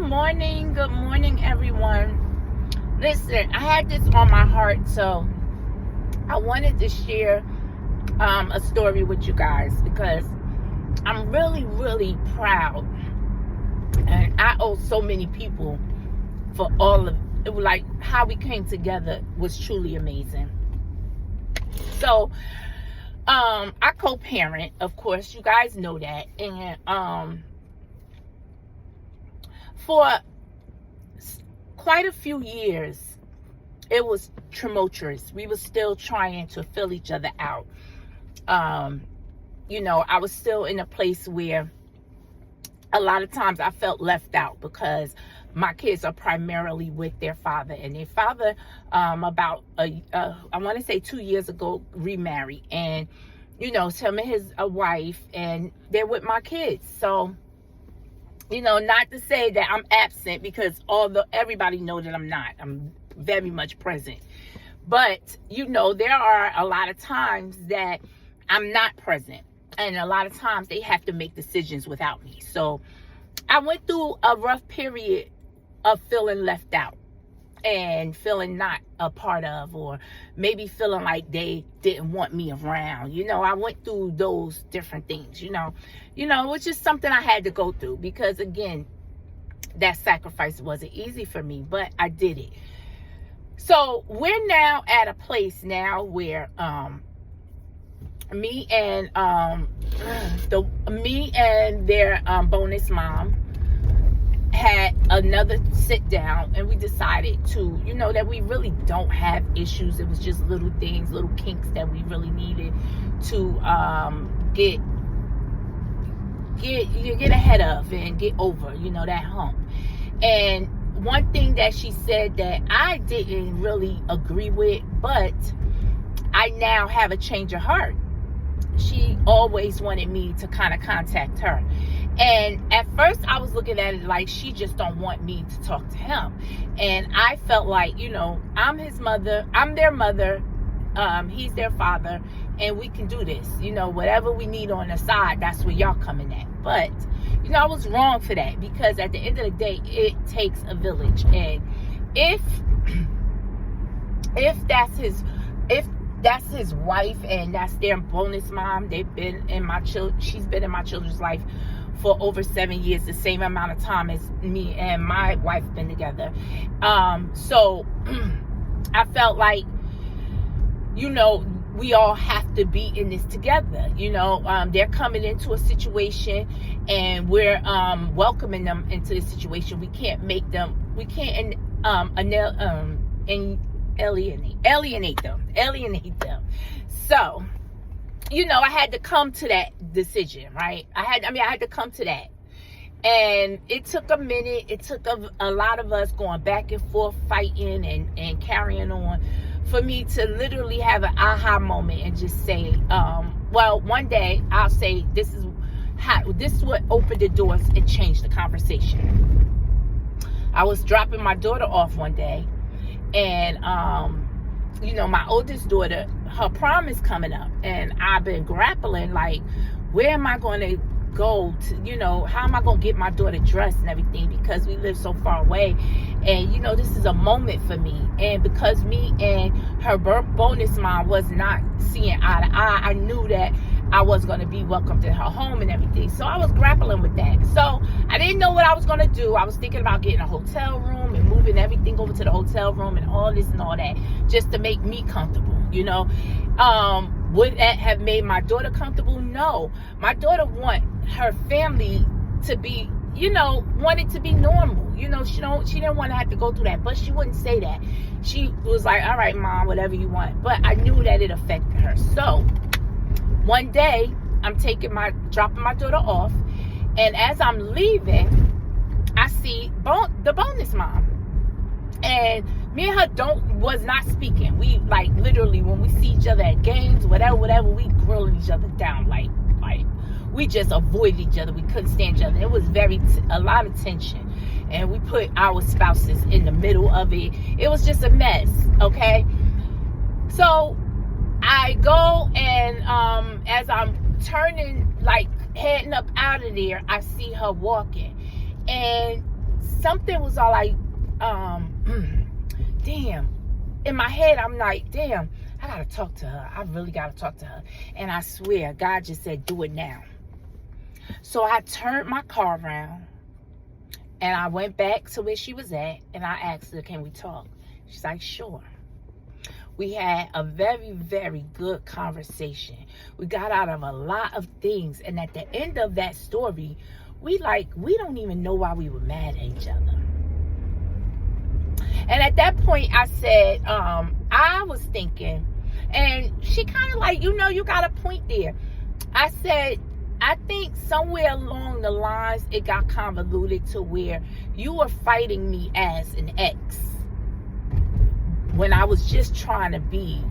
Good morning, everyone. Listen, I had this on my heart, so I wanted to share a story with you guys because I'm really, really proud, and I owe so many people for all of it. Like how we came together was truly amazing. So, I co-parent, of course, you guys know that, and for quite a few years, it was tumultuous. We were still trying to fill each other out. I was still in a place where a lot of times I felt left out because my kids are primarily with their father, and their father, I want to say 2 years ago, remarried, and it's him and his wife, and they're with my kids. So, not to say that I'm absent, because although everybody knows that I'm not, I'm very much present. But, there are a lot of times that I'm not present. And a lot of times they have to make decisions without me. So I went through a rough period of feeling left out and feeling not a part of, or maybe feeling like they didn't want me around. I went through those different things, it was just something I had to go through, because again, that sacrifice wasn't easy for me, but I did it. So we're now at a place now where me and their bonus mom had another sit down, and we decided to, that we really don't have issues. It was just little things, little kinks that we really needed to get ahead of and get over, that hump. And one thing that she said that I didn't really agree with, but I now have a change of heart. She always wanted me to kind of contact her. And at first I was looking at it like she just don't want me to talk to him. And I felt like, I'm his mother, I'm their mother, he's their father, and we can do this. Whatever we need on the side, that's where y'all coming at. But, I was wrong for that, because at the end of the day, it takes a village. And if that's his wife and that's their bonus mom, she's been in my children's life for over 7 years, the same amount of time as me and my wife been together. So I felt like, we all have to be in this together. They're coming into a situation, and we're welcoming them into the situation. We can't alienate them. So, I had to come to that decision, right? I had to come to that. And it took a minute. It took a lot of us going back and forth, fighting and carrying on, for me to literally have an aha moment and just say, one day I'll say, this is what opened the doors and changed the conversation. I was dropping my daughter off one day, and my oldest daughter, her prom is coming up, and I've been grappling, like, where am I going to go to, how am I going to get my daughter dressed and everything, because we live so far away. And this is a moment for me, and because me and her bonus mom was not seeing eye to eye, I knew that I was going to be welcomed in her home and everything. So I was grappling with that. So I didn't know what I was going to do. I was thinking about getting a hotel room and moving everything over to the hotel room and all this and all that, just to make me comfortable. Would that have made my daughter comfortable? No. My daughter want her family to be, want it to be normal. She didn't want to have to go through that, but she wouldn't say that. She was like, all right, mom, whatever you want. But I knew that it affected her. So one day I'm dropping my daughter off, and as I'm leaving, I see the bonus mom. And me and her was not speaking. We, like, literally, when we see each other at games, whatever, we grilling each other down, like we just avoided each other. We couldn't stand each other. It was a lot of tension, and we put our spouses in the middle of it. It was just a mess. Okay, so I go, and as I'm turning, like heading up out of there, I see her walking, and something was all like, damn. In my head, I'm like, damn, I gotta talk to her. I really gotta talk to her. And I swear, God just said, do it now. So I turned my car around and I went back to where she was at and I asked her, can we talk? She's like, sure. We had a very, very good conversation. We got out of a lot of things. And at the end of that story, we don't even know why we were mad at each other. And at that point, I said, I was thinking, and she kind of like, you got a point there. I said, I think somewhere along the lines, it got convoluted to where you were fighting me as an ex when I was just trying to be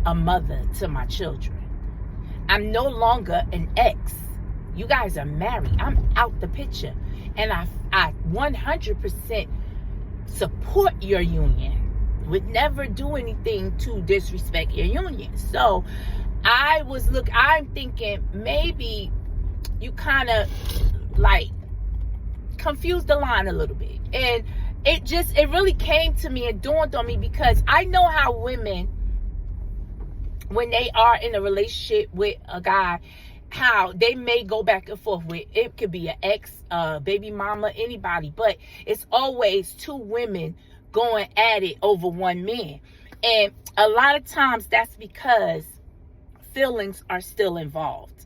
a mother to my children. I'm no longer an ex. You guys are married. I'm out the picture. And I 100% support your union. Would never do anything to disrespect your union. So I'm thinking maybe you kind of like confused the line a little bit. And it really came to me and dawned on me, because I know how women, when they are in a relationship with a guy, how they may go back and forth with, it could be an ex, baby mama, anybody, but it's always two women going at it over one man. And a lot of times that's because feelings are still involved.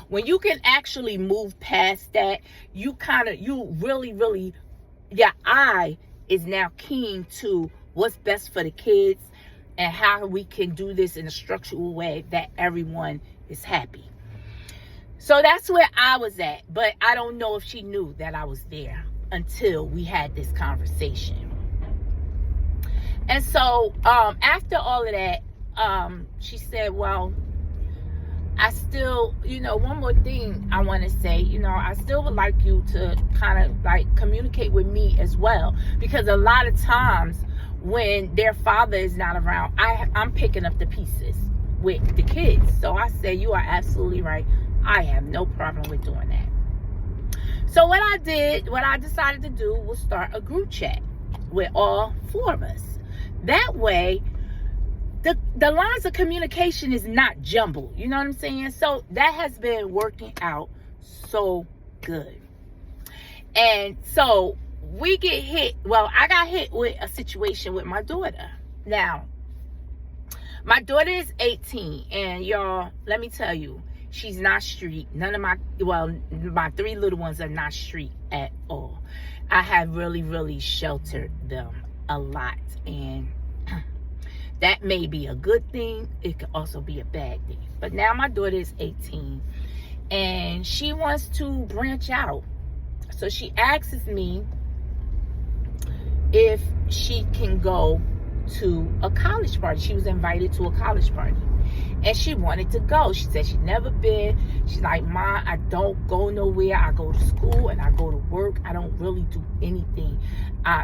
When you can actually move past that, you really, your eye is now keen to what's best for the kids and how we can do this in a structural way that everyone is happy. So that's where I was at. But I don't know if she knew that I was there until we had this conversation. And so after all of that, she said, well, I still, one more thing I want to say, I still would like you to kind of like communicate with me as well. Because a lot of times when their father is not around, I'm picking up the pieces with the kids. So I say, you are absolutely right. I have no problem with doing that. So what I decided to do was start a group chat with all four of us. That way, the lines of communication is not jumbled. You know what I'm saying? So that has been working out so good. And so we get hit. Well, I got hit with a situation with my daughter. Now, my daughter is 18. And y'all, let me tell you, she's not street. None of my three little ones are not street at all. I have really, really sheltered them a lot. And that may be a good thing. It could also be a bad thing. But now my daughter is 18 and she wants to branch out. So she asks me if she can go to a college party. She was invited to a college party and she wanted to go. She said she'd never been. She's like, Mom, I don't go nowhere. I go to school and I go to work. I don't really do anything.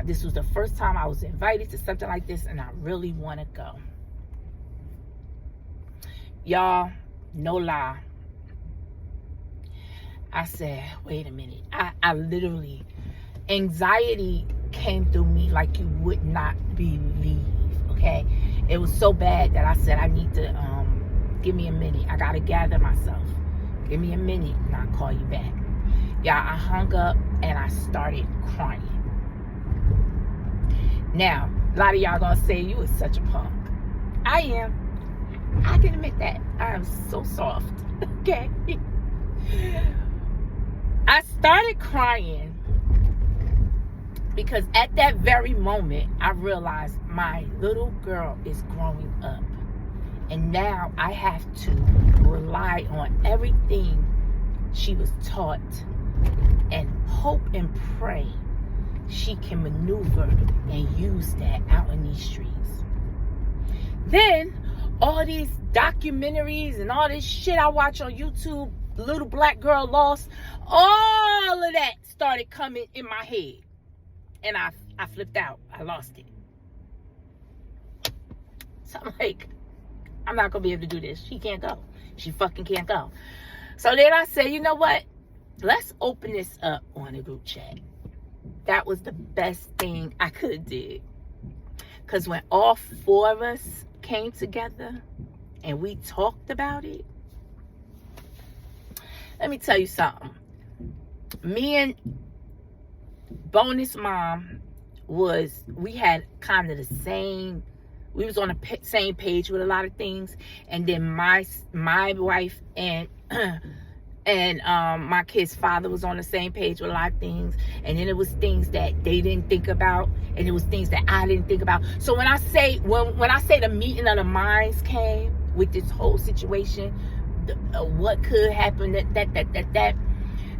This was the first time I was invited to something like this and I really want to go. Y'all, no lie. I said, wait a minute. I literally, anxiety came through me like you would not believe, okay? It was so bad that I said, I need to, give me a minute. I got to gather myself. Give me a minute and I'll call you back. Yeah, I hung up and I started crying. Now, a lot of y'all gonna say you is such a punk. I am. I can admit that. I am so soft. Okay. I started crying because at that very moment, I realized my little girl is growing up. And now I have to rely on everything she was taught and hope and pray she can maneuver and use that out in these streets. Then all these documentaries and all this shit I watch on YouTube, Little Black Girl Lost, all of that started coming in my head. And I flipped out. I lost it. So I'm like, I'm not going to be able to do this. She can't go. She fucking can't go. So then I said, you know what? Let's open this up on a group chat. that was the best thing I could have did. Because when all four of us came together and we talked about it, let me tell you something. Me and Bonus Mom we had kind of the same, we was on the same page with a lot of things. And then my wife and my kid's father was on the same page with a lot of things. And then it was things that they didn't think about, and it was things that I didn't think about. So when I say the meeting of the minds came with this whole situation, what could happen, that.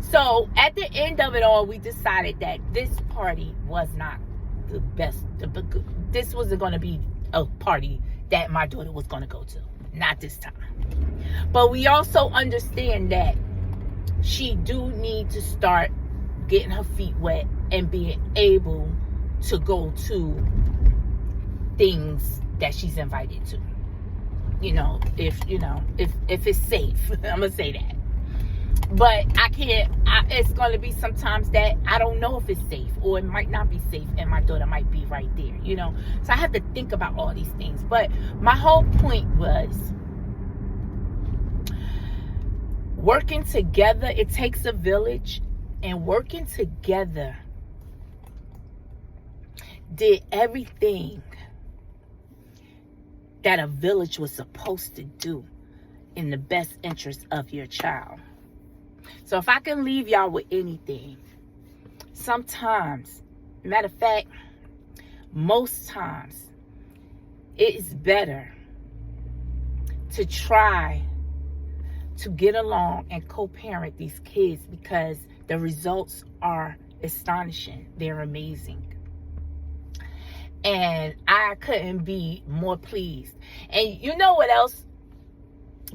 So at the end of it all, we decided that this party was not the best. This wasn't going to be a party that my daughter was going to go to. Not this time. But we also understand that she do need to start getting her feet wet and being able to go to things that she's invited to. If it's safe. I'm gonna say that. But it's going to be sometimes that I don't know if it's safe, or it might not be safe, and my daughter might be right there, So I have to think about all these things. But my whole point was, working together, it takes a village, and working together did everything that a village was supposed to do in the best interest of your child. So if I can leave y'all with anything, sometimes, matter of fact, most times, it is better to try to get along and co-parent these kids, because the results are astonishing. They're amazing. And I couldn't be more pleased. And you know what else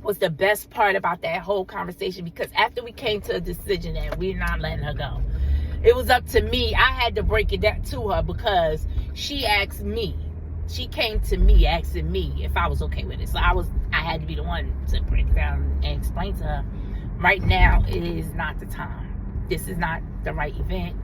was the best part about that whole conversation? Because after we came to a decision that we're not letting her go, it was up to me. I had to break it down to her, because she asked me. She came to me asking me if I was okay with it. So I had to be the one to break it down and explain to her, right now, it is not the time. This is not the right event,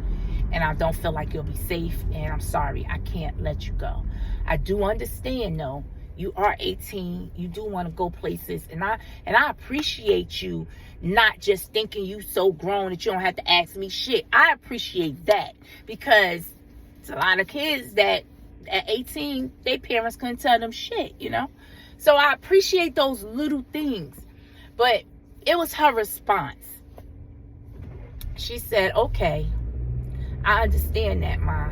and I don't feel like you'll be safe, and I'm sorry, I can't let you go. I do understand, though, you are 18. You do want to go places. And I appreciate you not just thinking you so grown that you don't have to ask me shit. I appreciate that, because it's a lot of kids that at 18, their parents couldn't tell them shit, So I appreciate those little things. But it was her response. She said, okay, I understand that, Ma.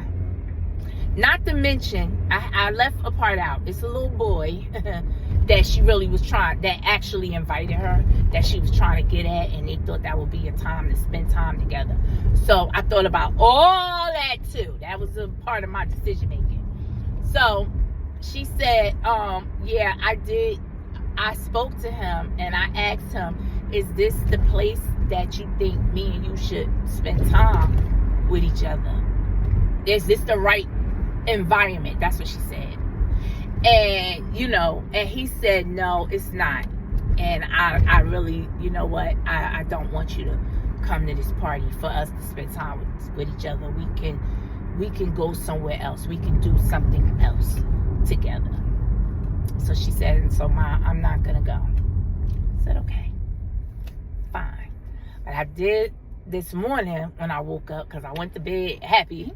Not to mention, I left a part out. It's a little boy that she really was that actually invited her, that she was trying to get at, and they thought that would be a time to spend time together. So I thought about all that too. That was a part of my decision making. So she said, yeah, I did. I spoke to him and I asked him, is this the place that you think me and you should spend time with each other? Is this the right environment? That's what she said. And and he said, no, it's not. And I really, you know what, I don't want you to come to this party for us to spend time with each other. We can go somewhere else. We can do something else together. So she said, so Ma, I'm not gonna go. I said, okay, fine. But I did this morning when I woke up, because I went to bed happy.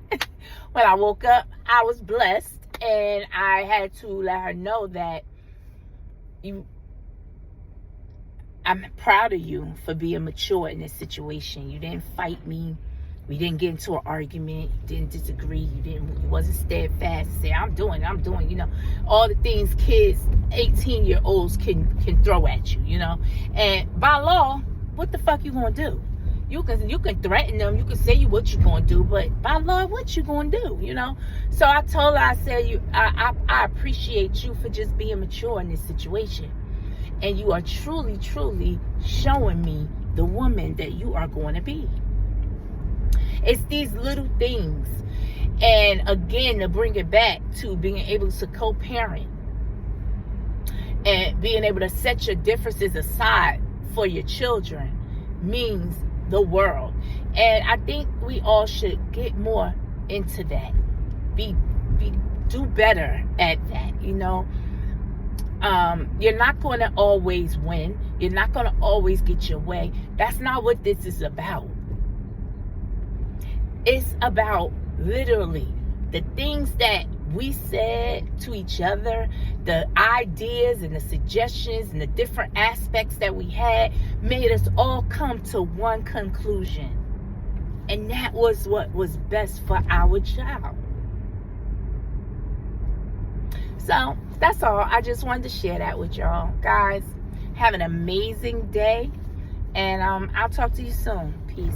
When I woke up, I was blessed, and I had to let her know that I'm proud of you for being mature in this situation. You didn't fight me. We didn't get into an argument. You didn't disagree. You wasn't steadfast to say, I'm doing, all the things kids, 18-year-olds can throw at you, And by law, what the fuck you gonna do? You can threaten them. You can say what you're going to do, but by law, what you going to do, So I told her, I said, I appreciate you for just being mature in this situation. And you are truly, truly showing me the woman that you are going to be. It's these little things. And again, to bring it back to being able to co-parent and being able to set your differences aside for your children means the world. And I think we all should get more into that. Do better at that, you know. You're not going to always win. You're not going to always get your way. That's not what this is about. It's about literally the things that we said to each other, the ideas and the suggestions and the different aspects that we had made us all come to one conclusion. And that was what was best for our child. So that's all. I just wanted to share that with y'all. Guys, have an amazing day. And I'll talk to you soon. Peace.